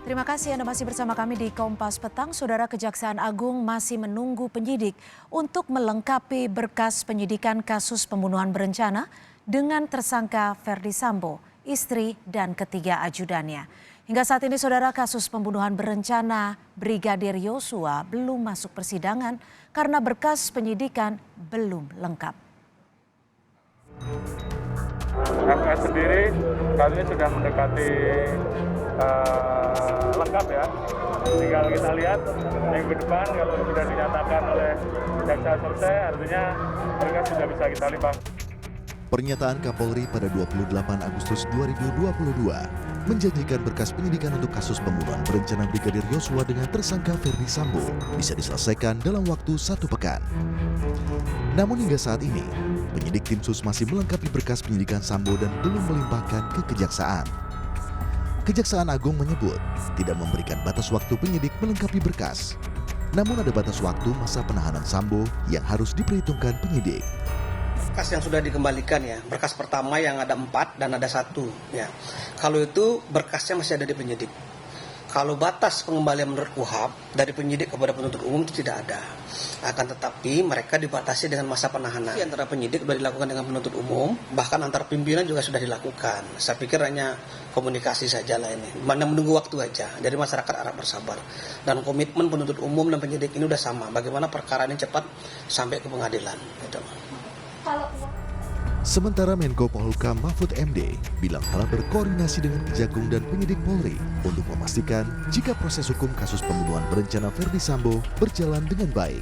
Terima kasih Anda masih bersama kami di Kompas Petang. Saudara, Kejaksaan Agung masih menunggu penyidik untuk melengkapi berkas penyidikan kasus pembunuhan berencana dengan tersangka Verdi Sambo, istri dan ketiga ajudannya. Hingga saat ini saudara, kasus pembunuhan berencana Brigadir Yosua belum masuk persidangan karena berkas penyidikan belum lengkap. FS sendiri saat ini sudah mendekati lengkap ya. Tinggal kita lihat minggu depan kalau sudah dinyatakan oleh jaksa selesai, artinya mereka sudah bisa kita limpah. Pernyataan Kapolri pada 28 Agustus 2022 menjanjikan berkas penyidikan untuk kasus pembunuhan berencana Brigadir Yosua dengan tersangka Verdi Sambo bisa diselesaikan dalam waktu 1 pekan. Namun hingga saat ini, penyidik tim sus masih melengkapi berkas penyidikan Sambo dan belum melimpahkan ke Kejaksaan. Kejaksaan Agung menyebut tidak memberikan batas waktu penyidik melengkapi berkas. Namun ada batas waktu masa penahanan Sambo yang harus diperhitungkan penyidik. Berkas yang sudah dikembalikan ya, berkas pertama yang ada 4 dan ada 1 ya. Kalau itu berkasnya masih ada di penyidik. Kalau batas pengembalian menurut KUHP dari penyidik kepada penuntut umum itu tidak ada. Akan tetapi mereka dibatasi dengan masa penahanan. Antara penyidik sudah dilakukan dengan penuntut umum, bahkan antar pimpinan juga sudah dilakukan. Saya pikir hanya komunikasi saja lah ini. Mana menunggu waktu aja. Jadi masyarakat harap bersabar. Dan komitmen penuntut umum dan penyidik ini sudah sama. Bagaimana perkara ini cepat sampai ke pengadilan. Gitu. Sementara Menko Polhukam Mahfud MD bilang telah berkoordinasi dengan Kejagung dan penyidik Polri untuk memastikan jika proses hukum kasus pembunuhan berencana Verdi Sambo berjalan dengan baik.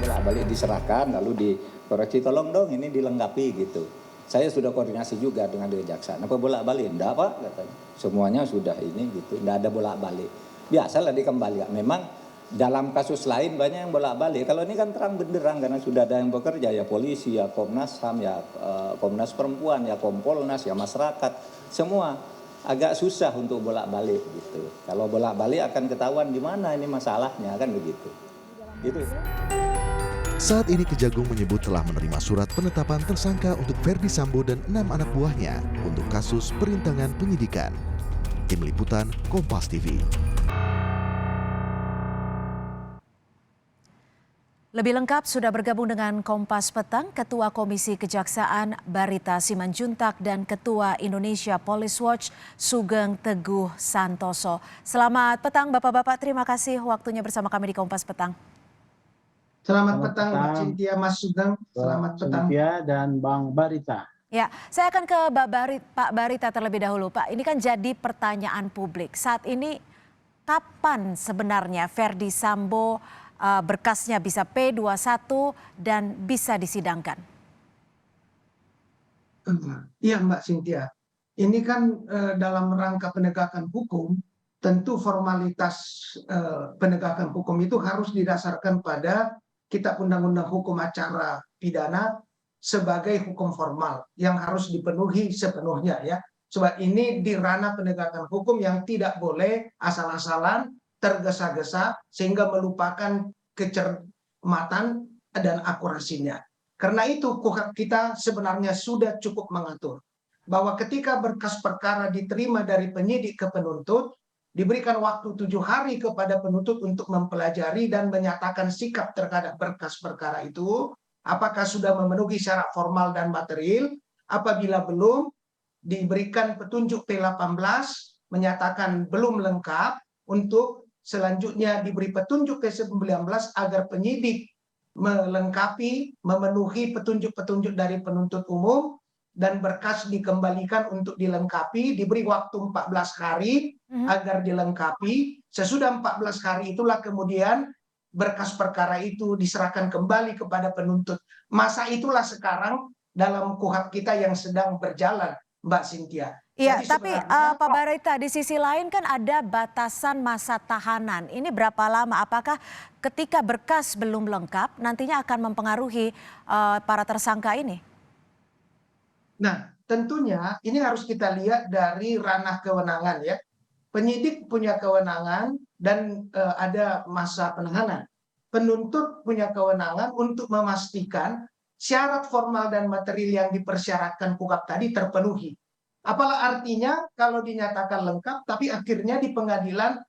Bolak-balik diserahkan lalu dikoreksi, tolong dong ini dilengkapi gitu. Saya sudah koordinasi juga dengan Kejaksaan. Apa bolak-balik? Enggak Pak, katanya. Semuanya sudah ini gitu, enggak ada bolak-balik. Biasalah dikembalikan. Memang dalam kasus lain banyak yang bolak-balik. Kalau ini kan terang benderang karena sudah ada yang bekerja, ya polisi, ya Komnas HAM, ya Komnas Perempuan, ya Kompolnas, ya masyarakat. Semua agak susah untuk bolak-balik gitu. Kalau bolak-balik akan ketahuan di mana ini masalahnya, kan begitu. Gitu. Saat ini Kejagung menyebut telah menerima surat penetapan tersangka untuk Verdi Sambo dan 6 anak buahnya untuk kasus perintangan penyidikan. Tim Liputan Kompas TV. Lebih lengkap sudah bergabung dengan Kompas Petang, Ketua Komisi Kejaksaan Barita Simanjuntak dan Ketua Indonesia Police Watch Sugeng Teguh Santoso. Selamat petang Bapak-Bapak, terima kasih waktunya bersama kami di Kompas Petang. Selamat petang Mbak Cynthia, Mas Sugeng. Selamat petang. Cynthia dan Bang Barita. Ya, saya akan ke Pak Barita terlebih dahulu. Pak, ini kan jadi pertanyaan publik. Saat ini kapan sebenarnya Verdi Sambo berkasnya bisa P21 dan bisa disidangkan? Iya Mbak Cynthia, ini kan dalam rangka penegakan hukum, tentu formalitas penegakan hukum itu harus didasarkan pada Kitab Undang-Undang Hukum Acara Pidana sebagai hukum formal yang harus dipenuhi sepenuhnya ya. Sebab ini di ranah penegakan hukum yang tidak boleh asal-asalan, tergesa-gesa sehingga melupakan kecermatan dan akurasinya. Karena itu KUHP kita sebenarnya sudah cukup mengatur bahwa ketika berkas perkara diterima dari penyidik ke penuntut, diberikan waktu 7 hari kepada penuntut untuk mempelajari dan menyatakan sikap terhadap berkas perkara itu, apakah sudah memenuhi syarat formal dan material. Apabila belum, diberikan petunjuk P18 menyatakan belum lengkap, untuk selanjutnya diberi petunjuk P19 agar penyidik melengkapi, memenuhi petunjuk-petunjuk dari penuntut umum, dan berkas dikembalikan untuk dilengkapi, diberi waktu 14 hari agar dilengkapi. Sesudah 14 hari itulah kemudian berkas perkara itu diserahkan kembali kepada penuntut. Masa itulah sekarang dalam KUHP kita yang sedang berjalan, Mbak Cynthia. Iya, tapi Pak Barita, di sisi lain kan ada batasan masa tahanan. Ini berapa lama? Apakah ketika berkas belum lengkap nantinya akan mempengaruhi para tersangka ini? Nah, tentunya ini harus kita lihat dari ranah kewenangan ya. Penyidik punya kewenangan dan ada masa penahanan. Penuntut punya kewenangan untuk memastikan syarat formal dan material yang dipersyaratkan KUHP tadi terpenuhi. Apalah artinya kalau dinyatakan lengkap, tapi akhirnya di pengadilan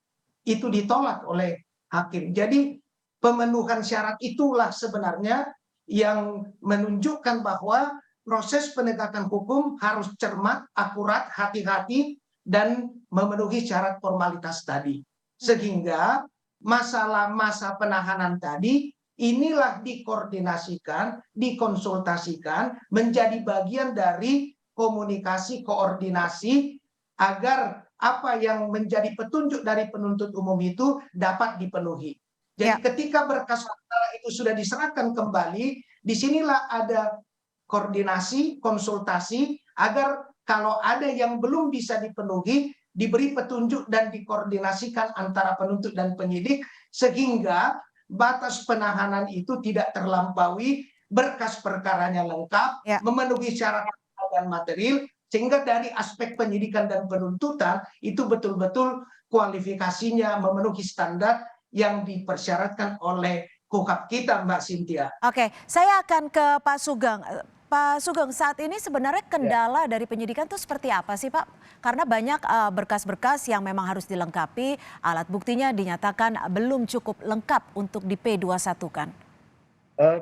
itu ditolak oleh hakim. Jadi pemenuhan syarat itulah sebenarnya yang menunjukkan bahwa proses penegakan hukum harus cermat, akurat, hati-hati, dan memenuhi syarat formalitas tadi. Sehingga masalah masa penahanan tadi inilah dikoordinasikan, dikonsultasikan menjadi bagian dari komunikasi, koordinasi agar apa yang menjadi petunjuk dari penuntut umum itu dapat dipenuhi. Jadi ketika berkas perkara itu sudah diserahkan kembali, disinilah ada koordinasi, konsultasi, agar kalau ada yang belum bisa dipenuhi, diberi petunjuk dan dikoordinasikan antara penuntut dan penyidik, sehingga batas penahanan itu tidak terlampaui, berkas perkaranya lengkap, memenuhi syarat dan material, sehingga dari aspek penyidikan dan penuntutan itu betul-betul kualifikasinya memenuhi standar yang dipersyaratkan oleh KUHP kita, Mbak Cynthia. Oke, saya akan ke Pak Sugeng. Pak Sugeng, saat ini sebenarnya kendala dari penyidikan itu seperti apa sih Pak? Karena banyak berkas-berkas yang memang harus dilengkapi, alat buktinya dinyatakan belum cukup lengkap untuk di P21 kan?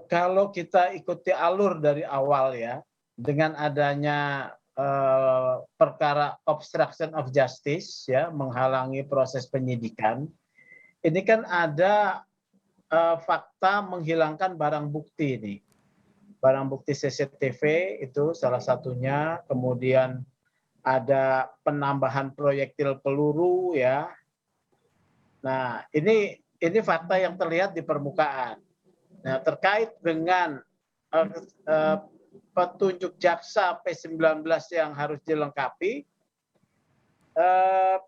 Kalau kita ikuti alur dari awal ya, dengan adanya perkara obstruction of justice ya, menghalangi proses penyidikan, ini kan ada fakta menghilangkan barang bukti ini. Barang bukti CCTV itu salah satunya, kemudian ada penambahan proyektil peluru ya. Nah, ini fakta yang terlihat di permukaan. Nah, terkait dengan petunjuk jaksa P19 yang harus dilengkapi,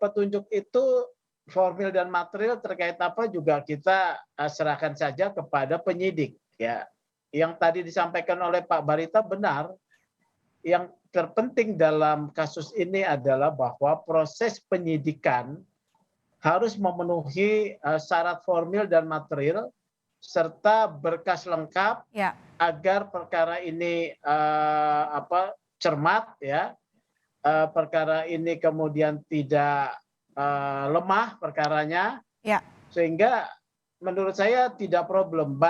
petunjuk itu formil dan material terkait apa juga kita serahkan saja kepada penyidik ya. Yang tadi disampaikan oleh Pak Barita benar, yang terpenting dalam kasus ini adalah bahwa proses penyidikan harus memenuhi syarat formil dan material serta berkas lengkap agar perkara ini cermat ya, perkara ini kemudian tidak lemah perkaranya, sehingga menurut saya tidak problem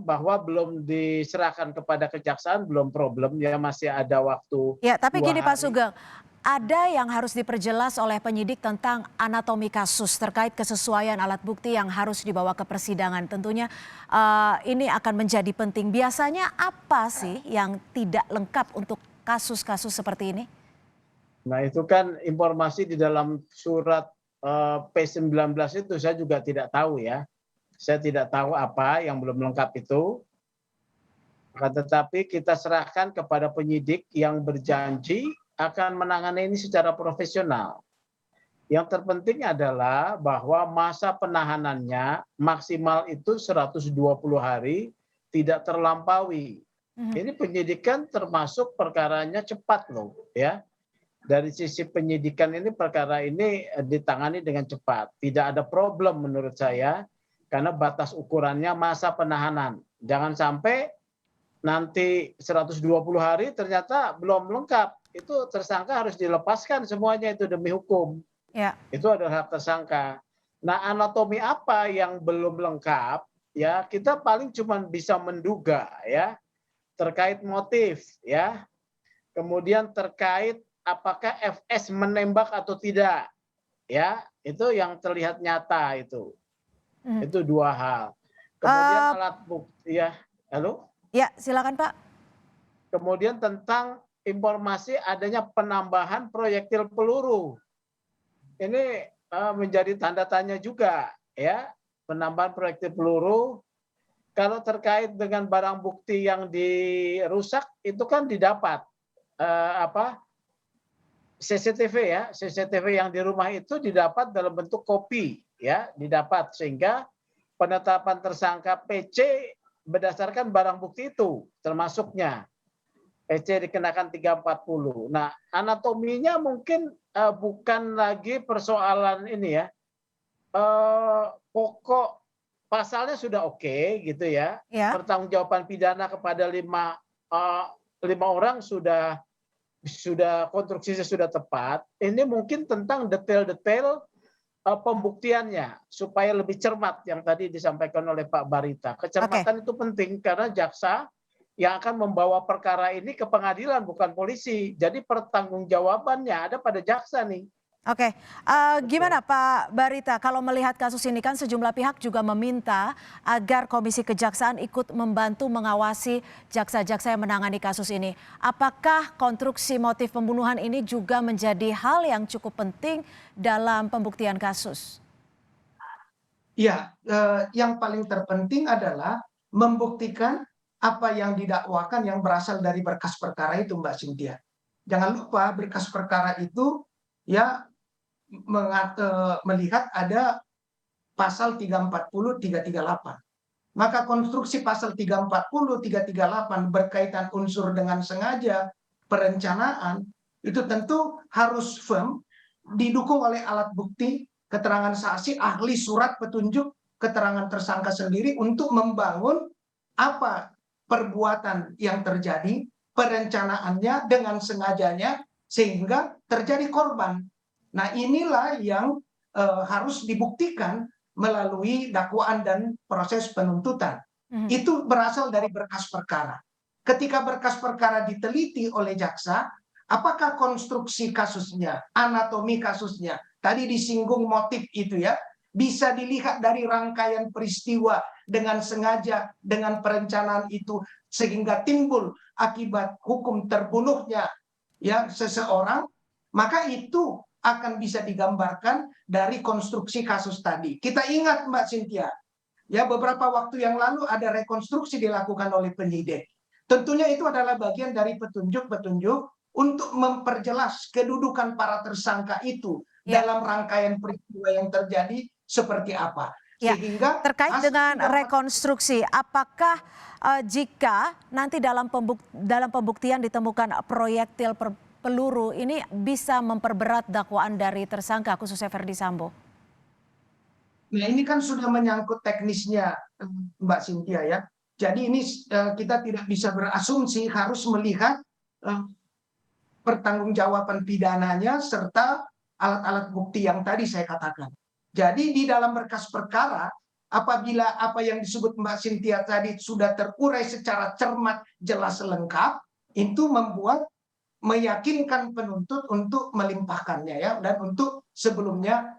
bahwa belum diserahkan kepada kejaksaan, belum problem ya, masih ada waktu. Ya, tapi gini Pak Sugeng, ada yang harus diperjelas oleh penyidik tentang anatomi kasus terkait kesesuaian alat bukti yang harus dibawa ke persidangan. Tentunya ini akan menjadi penting. Biasanya apa sih yang tidak lengkap untuk kasus-kasus seperti ini? Nah, itu kan informasi di dalam surat P19 itu saya juga tidak tahu ya. Saya tidak tahu apa yang belum lengkap itu. Tetapi kita serahkan kepada penyidik yang berjanji akan menangani ini secara profesional. Yang terpenting adalah bahwa masa penahanannya maksimal itu 120 hari, tidak terlampaui. Ini penyidikan termasuk perkaranya cepat loh ya. Dari sisi penyidikan ini, perkara ini ditangani dengan cepat. Tidak ada problem menurut saya, karena batas ukurannya masa penahanan. Jangan sampai nanti 120 hari ternyata belum lengkap. Itu tersangka harus dilepaskan semuanya, itu demi hukum. Itu adalah hak tersangka. Nah, anatomi apa yang belum lengkap, ya kita paling cuma bisa menduga ya, terkait motif ya. Kemudian terkait apakah FS menembak atau tidak. Ya, itu yang terlihat nyata itu. Itu dua hal. Kemudian alat bukti ya. Halo? Ya, silakan Pak. Kemudian tentang informasi adanya penambahan proyektil peluru. Ini menjadi tanda tanya juga ya, penambahan proyektil peluru. Kalau terkait dengan barang bukti yang dirusak itu kan didapat CCTV ya, CCTV yang di rumah itu didapat dalam bentuk kopi ya, didapat, sehingga penetapan tersangka PC berdasarkan barang bukti itu termasuknya. PC dikenakan 340. Nah, anatominya mungkin bukan lagi persoalan ini ya. Pokok pasalnya sudah oke gitu ya. Pertanggungjawaban pidana kepada lima orang sudah konstruksinya sudah tepat. Ini mungkin tentang detail-detail pembuktiannya supaya lebih cermat yang tadi disampaikan oleh Pak Barita. Kecermatan itu penting karena jaksa yang akan membawa perkara ini ke pengadilan bukan polisi. Jadi pertanggungjawabannya ada pada jaksa nih. Oke, gimana Pak Barita kalau melihat kasus ini kan sejumlah pihak juga meminta agar Komisi Kejaksaan ikut membantu mengawasi jaksa-jaksa yang menangani kasus ini. Apakah konstruksi motif pembunuhan ini juga menjadi hal yang cukup penting dalam pembuktian kasus? Ya, yang paling terpenting adalah membuktikan apa yang didakwakan yang berasal dari berkas perkara itu, Mbak Cynthia. Jangan lupa berkas perkara itu ya melihat ada pasal 340, 338. Maka konstruksi pasal 340, 338 berkaitan unsur dengan sengaja, perencanaan, itu tentu harus firm, didukung oleh alat bukti, keterangan saksi, ahli, surat petunjuk, keterangan tersangka sendiri untuk membangun apa perbuatan yang terjadi, perencanaannya dengan sengajanya, sehingga terjadi korban. Nah, inilah yang harus dibuktikan melalui dakwaan dan proses penuntutan. Itu berasal dari berkas perkara. Ketika berkas perkara diteliti oleh jaksa, apakah konstruksi kasusnya, anatomi kasusnya, tadi disinggung motif itu ya, bisa dilihat dari rangkaian peristiwa dengan sengaja, dengan perencanaan itu, sehingga timbul akibat hukum terbunuhnya ya seseorang, maka itu akan bisa digambarkan dari konstruksi kasus tadi. Kita ingat Mbak Cynthia, ya beberapa waktu yang lalu ada rekonstruksi dilakukan oleh penyidik. Tentunya itu adalah bagian dari petunjuk-petunjuk untuk memperjelas kedudukan para tersangka itu dalam rangkaian peristiwa yang terjadi seperti apa. Sehingga terkait dengan rekonstruksi, apakah jika nanti dalam pembuktian ditemukan proyektil peluru ini bisa memperberat dakwaan dari tersangka khususnya Ferdi Sambo? Nah, ini kan sudah menyangkut teknisnya Mbak Cynthia ya. Jadi ini kita tidak bisa berasumsi, harus melihat pertanggungjawaban pidananya serta alat-alat bukti yang tadi saya katakan. Jadi di dalam berkas perkara, apabila apa yang disebut Mbak Cynthia tadi sudah terurai secara cermat, jelas, lengkap, itu membuat meyakinkan penuntut untuk melimpahkannya ya, dan untuk sebelumnya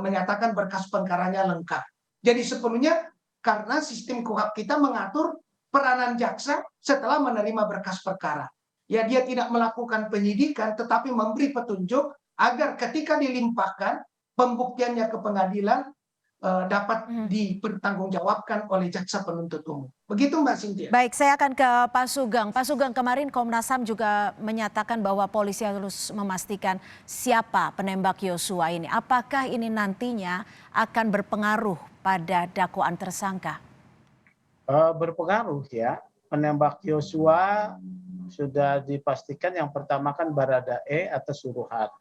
menyatakan berkas perkaranya lengkap. Jadi sepenuhnya karena sistem KUHP kita mengatur peranan jaksa setelah menerima berkas perkara. Ya, dia tidak melakukan penyidikan tetapi memberi petunjuk agar ketika dilimpahkan pembuktiannya ke pengadilan dapat dipertanggungjawabkan oleh jaksa penuntut umum. Begitu Mbak Cynthia. Baik, saya akan ke Pak Sugeng. Pak Sugeng, kemarin Komnas HAM juga menyatakan bahwa polisi harus memastikan siapa penembak Yosua ini. Apakah ini nantinya akan berpengaruh pada dakwaan tersangka? Berpengaruh ya. Penembak Yosua sudah dipastikan yang pertama kan Baradae atas suruhan.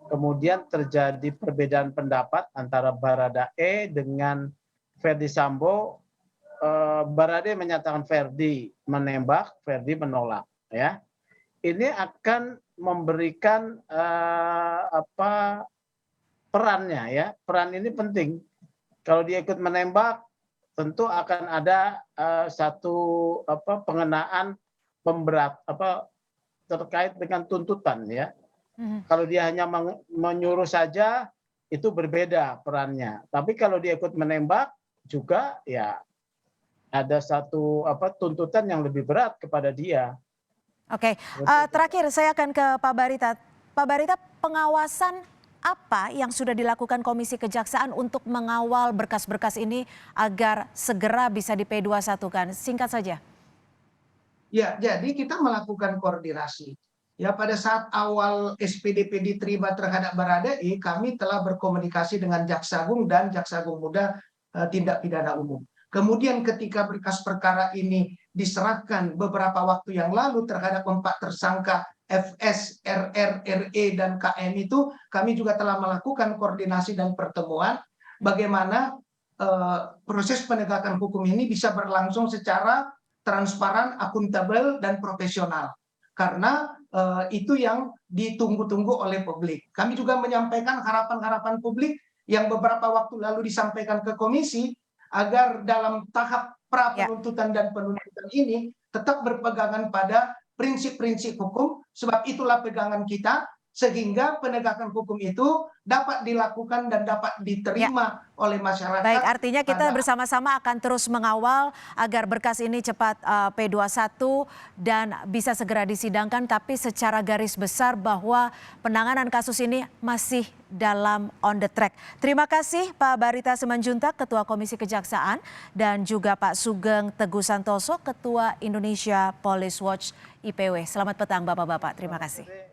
Kemudian terjadi perbedaan pendapat antara Baradae dengan Ferdi Sambo. Baradae menyatakan Ferdi menembak, Ferdi menolak. Ya, ini akan memberikan perannya ya. Peran ini penting. Kalau dia ikut menembak, tentu akan ada satu pengenaan pemberat terkait dengan tuntutan ya. Kalau dia hanya menyuruh saja itu berbeda perannya. Tapi kalau dia ikut menembak juga ya ada satu tuntutan yang lebih berat kepada dia. Oke, terakhir saya akan ke Pak Barita. Pak Barita, pengawasan apa yang sudah dilakukan Komisi Kejaksaan untuk mengawal berkas-berkas ini agar segera bisa di P21-kan? Singkat saja. Ya, jadi kita melakukan koordinasi. Ya, pada saat awal SPDP diterima terhadap Baradae, kami telah berkomunikasi dengan Jaksa Agung dan Jaksa Agung Muda Tindak Pidana Umum. Kemudian ketika berkas perkara ini diserahkan beberapa waktu yang lalu terhadap 4 tersangka FS, RR, RE, dan KM itu, kami juga telah melakukan koordinasi dan pertemuan bagaimana proses penegakan hukum ini bisa berlangsung secara transparan, akuntabel, dan profesional. Karena itu yang ditunggu-tunggu oleh publik. Kami juga menyampaikan harapan-harapan publik yang beberapa waktu lalu disampaikan ke komisi agar dalam tahap pra penuntutan dan penuntutan ini tetap berpegangan pada prinsip-prinsip hukum, sebab itulah pegangan kita, sehingga penegakan hukum itu dapat dilakukan dan dapat diterima oleh masyarakat. Baik, artinya kita bersama-sama akan terus mengawal agar berkas ini cepat P21 dan bisa segera disidangkan, tapi secara garis besar bahwa penanganan kasus ini masih dalam on the track. Terima kasih Pak Barita Simanjuntak, Ketua Komisi Kejaksaan, dan juga Pak Sugeng Teguh Santoso, Ketua Indonesia Police Watch IPW. Selamat petang Bapak-Bapak, terima kasih.